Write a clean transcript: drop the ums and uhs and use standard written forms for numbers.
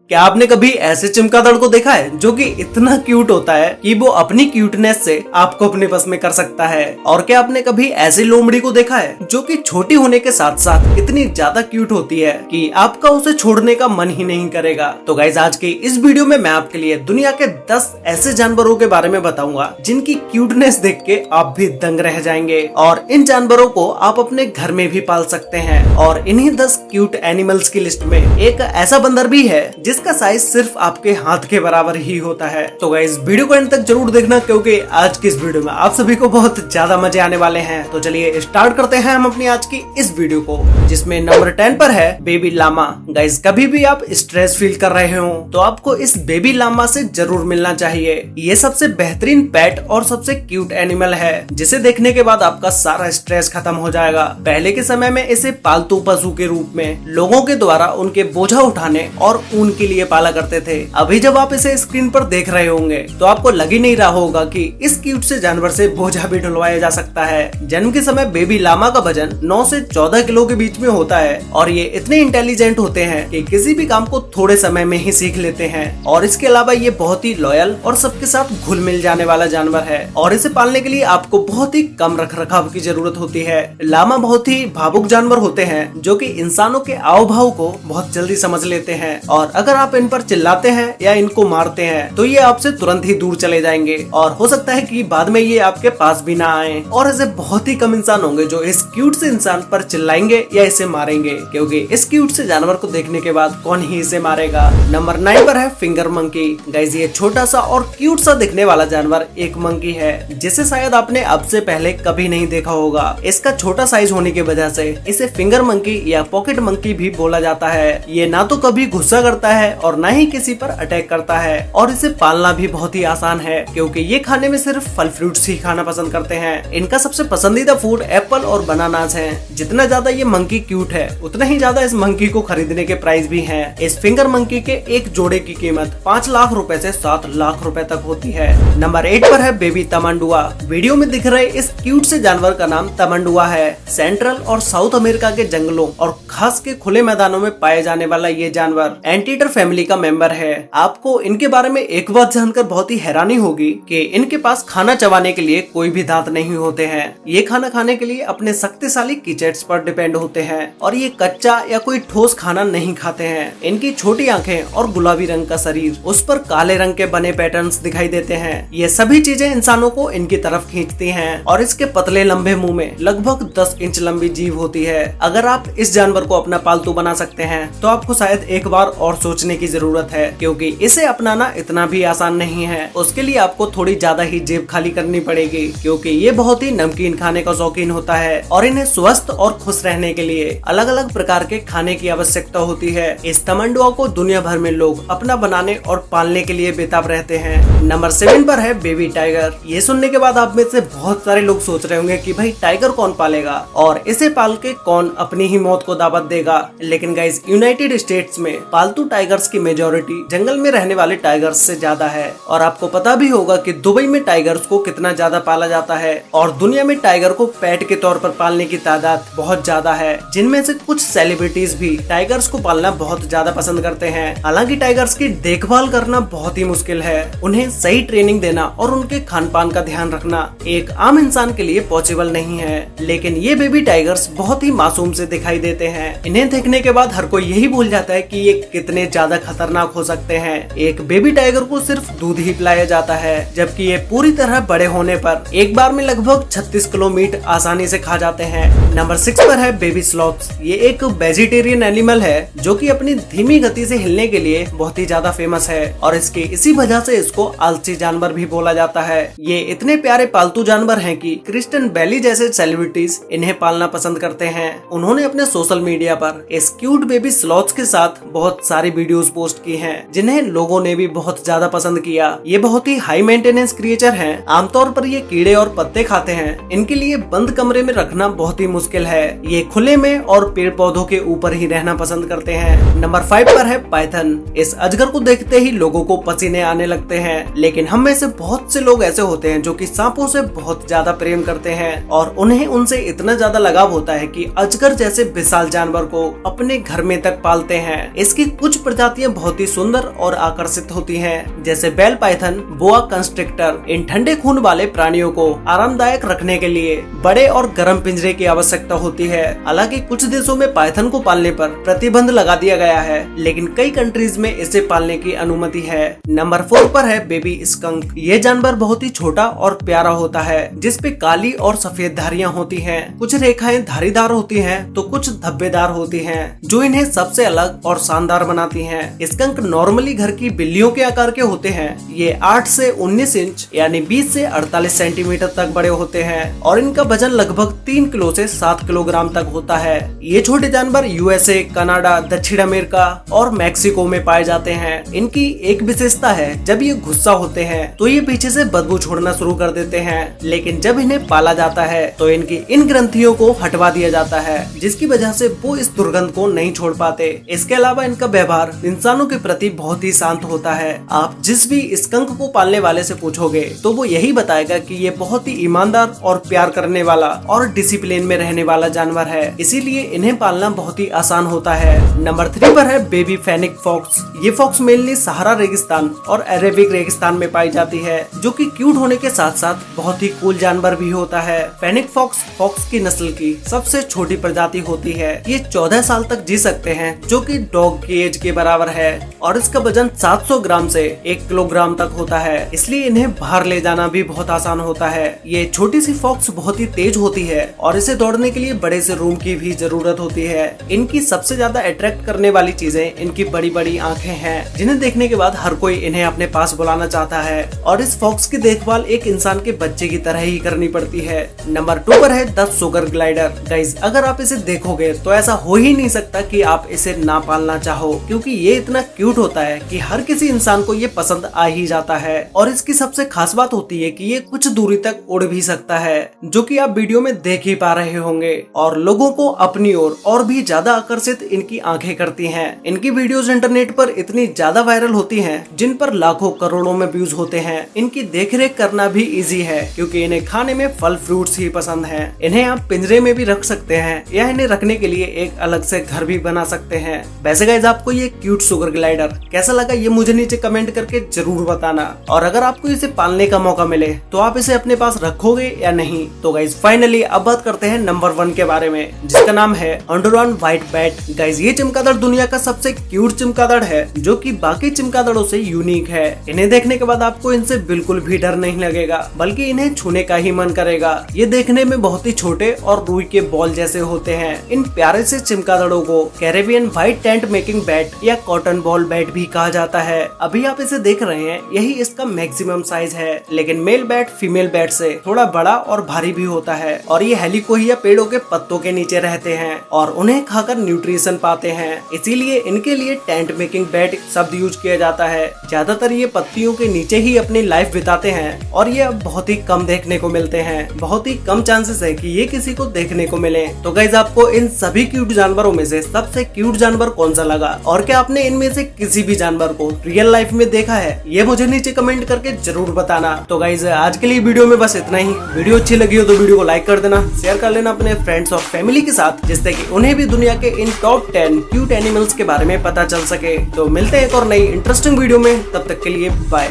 क्या आपने कभी ऐसे चमगादड़ को देखा है जो कि इतना क्यूट होता है कि वो अपनी क्यूटनेस से आपको अपने बस में कर सकता है? और क्या आपने कभी ऐसी लोमड़ी को देखा है जो कि छोटी होने के साथ साथ इतनी ज्यादा क्यूट होती है कि आपका उसे छोड़ने का मन ही नहीं करेगा? तो गाइस, आज के इस वीडियो में मैं आपके लिए दुनिया के 10 ऐसे जानवरों के बारे में बताऊंगा जिनकी क्यूटनेस देख के आप भी दंग रह जाएंगे। और इन जानवरों को आप अपने घर में भी पाल सकते हैं। और इन्हीं 10 क्यूट एनिमल्स की लिस्ट में एक ऐसा बंदर भी है जिसका साइज सिर्फ आपके हाथ के बराबर ही होता है। तो गाइस, वीडियो को एंड तक जरूर देखना क्योंकि आज की इस वीडियो में आप सभी को बहुत ज्यादा मजे आने वाले हैं। तो चलिए स्टार्ट करते हैं हम अपनी आज की इस वीडियो को, जिसमें नंबर 10 पर है बेबी लामा। गाइस, कभी भी आप स्ट्रेस फील कर रहे हो तो आपको इस बेबी लामा से जरूर मिलना चाहिए। ये सबसे बेहतरीन पेट और सबसे क्यूट एनिमल है जिसे देखने के बाद आपका सारा स्ट्रेस खत्म हो जाएगा। पहले के समय में इसे पालतू पशु के रूप में लोगों के द्वारा उनके बोझा उठाने और ऊन के लिए पाला करते थे। अभी जब आप इसे स्क्रीन पर देख रहे होंगे तो आपको लग ही नहीं रहा होगा कि इस क्यूट से जानवर से बोझा भी ढुलवाया जा सकता है। जन्म के समय बेबी लामा का वजन 9 से 14 किलो के बीच में होता है और ये इतने इंटेलिजेंट होते हैं कि किसी भी काम को थोड़े समय में ही सीख लेते हैं। और इसके अलावा ये बहुत ही लॉयल और सबके साथ घुल मिल जाने वाला जानवर है और इसे पालने के लिए आपको बहुत ही कम रख रखाव की जरूरत होती है। लामा बहुत ही भावुक जानवर होते हैं जो कि इंसानों के आव भाव को बहुत जल्दी समझ लेते हैं और अगर आप इन पर चिल्लाते हैं या इनको मारते हैं तो ये आपसे तुरंत ही दूर चले जाएंगे और हो सकता है कि बाद में ये आपके पास भी ना आए। और ऐसे बहुत ही कम इंसान होंगे जो इस क्यूट से इंसान पर चिल्लाएंगे या इसे मारेंगे, क्योंकि इस क्यूट से जानवर को देखने के बाद कौन ही इसे मारेगा। नंबर 9 पर है फिंगर मंकी। गाइस, ये छोटा सा और क्यूट सा दिखने वाला जानवर एक मंकी है जिसे शायद आपने अब से पहले कभी नहीं देखा होगा। इसका छोटा साइज होने की वजह से इसे फिंगर मंकी या पॉकेट मंकी भी बोला जाता है। ये ना तो कभी गुस्सा करता है और ना ही किसी पर अटैक करता है और इसे पालना भी बहुत ही आसान है क्योंकि ये खाने में सिर्फ फल फ्रूट्स ही खाना पसंद करते हैं। इनका सबसे पसंदीदा फूड एप्पल और बनानास हैं। जितना ज्यादा ये मंकी क्यूट है उतना ही ज्यादा इस मंकी को खरीदने के प्राइस भी हैं। इस फिंगर मंकी के एक जोड़े की कीमत 5 लाख रुपए से 7 लाख रुपए तक होती है। नंबर 8 पर है बेबी तमंडुआ। वीडियो में दिख रहे इस क्यूट से जानवर का नाम तमंडुआ है। सेंट्रल और साउथ अमेरिका के जंगलों और खास के खुले मैदानों में पाए जाने वाला ये जानवर एंटीटर फैमिली का मेंबर है। आपको इनके बारे में एक बात जानकर बहुत ही हैरानी होगी कि इनके पास खाना चबाने के लिए कोई भी दांत नहीं होते हैं। ये खाना खाने के लिए अपने शक्तिशाली कीचेट्स पर डिपेंड होते हैं और ये कच्चा या कोई ठोस खाना नहीं खाते हैं। इनकी छोटी आंखें और गुलाबी रंग का शरीर, उस पर काले रंग के बने पैटर्न्स दिखाई देते हैं। ये सभी चीजें इंसानों को इनकी तरफ खींचती हैं और इसके पतले लंबे मुंह में लगभग 10 इंच लंबी जीभ होती है। अगर आप इस जानवर को अपना पालतू बना सकते हैं तो आपको शायद एक बार और सोचने की जरूरत है, क्योंकि इसे अपनाना इतना भी आसान नहीं है। उसके लिए आपको थोड़ी ज्यादा ही जेब खाली करनी पड़ेगी, क्योंकि ये बहुत ही नमकीन खाने का शौकीन होता है और इन्हें स्वस्थ और खुश रहने के लिए अलग अलग प्रकार के खाने की आवश्यकता होती है। इस तमंडुआ को दुनिया भर में लोग अपना बनाने और पालने के लिए बेताब रहते हैं। नंबर 7 पर है बेबी टाइगर। ये सुनने के बाद आप में से बहुत सारे लोग सोच रहे होंगे कि भाई टाइगर कौन पालेगा और इसे पाल के कौन अपनी ही मौत को दावत देगा। लेकिन गाइस, यूनाइटेड स्टेट्स में पालतू टाइगर्स की मेजोरिटी जंगल में रहने वाले टाइगर्स से ज्यादा है। और आपको पता भी होगा कि दुबई में टाइगर्स को कितना ज्यादा पाला जाता है और दुनिया में टाइगर को पेट के तौर पर पालने की तादाद बहुत ज्यादा है, जिनमें से कुछ सेलिब्रिटीज भी टाइगर्स को पालना बहुत ज्यादा पसंद करते हैं। हालांकि टाइगर्स की देखभाल करना बहुत ही मुश्किल है। उन्हें सही ट्रेनिंग देना और उनके खान पान का ध्यान रखना एक आम इंसान के लिए पॉसिबल नहीं है। लेकिन ये बेबी टाइगर्स बहुत ही मासूम से दिखाई देते हैं। इन्हें देखने के बाद हर कोई यही भूल जाता है कि ये कितने ज्यादा खतरनाक हो सकते हैं। एक बेबी टाइगर को सिर्फ दूध ही पिलाया जाता है, जबकि ये पूरी तरह बड़े होने पर एक बार में लगभग 36 किलो मीट आसानी से खा जाते हैं। नंबर 6 पर है बेबी स्लॉथ्स। ये एक वेजिटेरियन एनिमल है जो कि अपनी धीमी गति से हिलने के लिए बहुत ही ज्यादा फेमस है और इसकी इसी वजह से इसको आलसी जानवर भी बोला जाता है। ये इतने प्यारे पालतू जानवर हैं कि क्रिस्टियन बेली जैसे सेलिब्रिटीज इन्हें पालना पसंद करते हैं। उन्होंने अपने सोशल मीडिया पर इस क्यूट बेबी स्लॉथ्स के साथ बहुत सारी वीडियोस पोस्ट की हैं, जिन्हें लोगों ने भी बहुत ज्यादा पसंद किया। ये बहुत ही हाई मेंटेनेंस क्रिएचर हैं। आमतौर पर ये कीड़े और पत्ते खाते हैं। इनके लिए बंद कमरे में रखना बहुत ही मुश्किल है। ये खुले में और पेड़ पौधों के ऊपर ही रहना पसंद करते हैं। नंबर 5 पर है पाइथन। इस अजगर को देखते ही लोगों को पसीने आने लगते हैं, लेकिन हम में से बहुत से लोग ऐसे होते हैं जो कि सांपों से बहुत ज्यादा प्रेम करते हैं और उन्हें उनसे इतना ज्यादा लगाव होता है कि अजगर जैसे विशाल जानवर को अपने घर में तक पालते हैं। इसकी कुछ प्रजातियां बहुत ही सुंदर और आकर्षित होती हैं, जैसे बेल पाइथन, बोआ कंस्ट्रिक्टर। इन ठंडे खून वाले प्राणियों को आरामदायक रखने के लिए बड़े और गर्म पिंजरे की आवश्यकता होती है। हालांकि कुछ देशों में पाइथन को पालने पर प्रतिबंध लगा दिया गया है, लेकिन कई कंट्रीज में इसे पालने की अनुमति है। नंबर 4 पर है बेबी स्कंक। ये जानवर बहुत ही छोटा और प्यारा होता है, जिसपे काली और सफेद धारियां होती हैं। कुछ रेखाएं धारीदार होती हैं तो कुछ धब्बेदार होती हैं, जो इन्हें सबसे अलग और शानदार बनाती हैं। स्कंक नॉर्मली घर की बिल्लियों के आकार के होते हैं। ये 8 से 19 इंच यानी 20 से 48 सेंटीमीटर तक बड़े होते हैं और इनका वजन लगभग 3 किलो से 7 किलोग्राम तक होता है। ये छोटे जानवर यूएसए, कनाडा, दक्षिण अमेरिका और मैक्सिको में पाए जाते हैं। इनकी एक विशेषता है, जब ये गुस्सा होते हैं तो ये पीछे से बदबू छोड़ना शुरू कर देते हैं, लेकिन जब इन्हें पाला जाता है तो इनकी इन ग्रंथियों को हटवा दिया जाता है, जिसकी वजह से वो इस दुर्गंध को नहीं छोड़ पाते। इसके अलावा इनका व्यवहार इंसानों के प्रति बहुत ही शांत होता है। आप जिस भी स्कंक को पालने वाले से पूछोगे तो वो यही बताएगा कि ये बहुत ही ईमानदार और प्यार करने वाला और डिसिप्लिन में रहने वाला जानवर है, इसीलिए इन्हें पालना बहुत ही आसान होता है। नंबर 3 पर है बेबी फेनिक फॉक्स। ये फॉक्स मेनली सहारा रेगिस्तान और अरेबिक रेगिस्तान में पाई जाती है, जो कि क्यूट होने के साथ साथ बहुत ही कूल जानवर भी होता है। फेनिक फॉक्स फॉक्स की नस्ल की सबसे छोटी प्रजाति होती है। ये 14 साल तक जी सकते हैं, जो कि डॉग की एज के बराबर है, और इसका वजन 700 ग्राम से 1 किलोग्राम तक होता है, इसलिए इन्हें बाहर ले जाना भी बहुत आसान होता है। ये छोटी सी फॉक्स बहुत ही तेज होती है और इसे दौड़ने के लिए बड़े से रूम की भी जरूरत होती है। इनकी सबसे ज्यादा अट्रैक्ट करने वाली चीजें इनकी बड़ी बड़ी आंखें हैं, जिन्हें देखने के बाद हर कोई इन्हें अपने पास बुलाना चाहता है, और इस फॉक्स की देखभाल एक इंसान के बच्चे की तरह ही करनी पड़ती है। नंबर 2 पर है द सुगर ग्लाइडर। गाइस, अगर आप इसे देखोगे तो ऐसा हो ही नहीं सकता कि आप इसे ना पालना चाहो, क्योंकि ये इतना क्यूट होता है कि हर किसी इंसान को ये पसंद आ ही जाता है। और इसकी सबसे खास बात होती है कि ये कुछ दूरी तक उड़ भी सकता है, जो कि आप वीडियो में देख ही पा रहे होंगे, और लोगों को अपनी ओर और भी ज्यादा आकर्षित इनकी आंखें करती हैं। इनकी वीडियोस इंटरनेट पर इतनी ज्यादा वायरल होती हैं, जिन पर लाखों करोड़ों में व्यूज होते हैं। इनकी देखरेख करना भी इजी है, क्योंकि इन्हें खाने में फल फ्रूट्स ही पसंद हैं। इन्हें आप पिंजरे में भी रख सकते हैं या इन्हें रखने के लिए एक अलग से घर भी बना सकते हैं। वैसे गाइस, आपको ये क्यूट सुगर ग्लाइडर कैसा लगा ये मुझे नीचे कमेंट करके जरूर बताना, और अगर आपको इसे पालने का मौका मिले तो आप इसे अपने पास रखोगे या नहीं। तो गाइस, फाइनली अब बात करते हैं नंबर 1 के बारे में, जिसका नाम है अंडोरान व्हाइट बैट। गाइस, ये चमगादड़ दुनिया का सबसे क्यूट चमगादड़ है, जो कि बाकी चमगादड़ों से यूनिक है। इन्हें देखने के बाद आपको इनसे बिल्कुल भी डर नहीं लगेगा, बल्कि इन्हें छूने का ही मन करेगा। ये देखने में बहुत ही छोटे और रुई के बॉल जैसे होते हैं। इन प्यारे से चमगादड़ों को Caribbean white tent making bat या कॉटन बॉल बैट भी कहा जाता है। अभी आप इसे देख रहे हैं, यही इसका मैक्सिमम साइज है, लेकिन मेल बैट फीमेल बैट से थोड़ा बड़ा और भारी भी होता है, और ये हेलिकोहिया पेड़ों के पत्तों के नीचे रहते हैं और उन्हें खाकर न्यूट्रिशन पाते हैं, इसीलिए इनके लिए टेंट मेकिंग बैट शब्द यूज किया जाता है। ज्यादातर ये पत्तियों के नीचे ही अपनी लाइफ बिताते हैं और ये अब बहुत ही कम देखने को मिलते हैं। बहुत ही कम चांसेस है कि ये किसी को देखने को मिले। तो गाइस, आपको इन सभी क्यूट जानवरों में से सबसे क्यूट जानवर कौन सा लगा, और क्या आपने इनमें से किसी भी जानवर को रियल लाइफ में देखा है, ये मुझे नीचे कमेंट करके जरूर बताना। तो गाइस, आज के लिए वीडियो में बस इतना ही। वीडियो अच्छी लगी हो तो वीडियो को लाइक कर देना, शेयर कर लेना अपने फ्रेंड्स और फैमिली के साथ, जिससे कि उन्हें भी दुनिया के इन टॉप 10 क्यूट एनिमल्स के बारे में पता चल सके। तो मिलते हैं एक और नई इंटरेस्टिंग वीडियो में, तब तक के लिए बाय।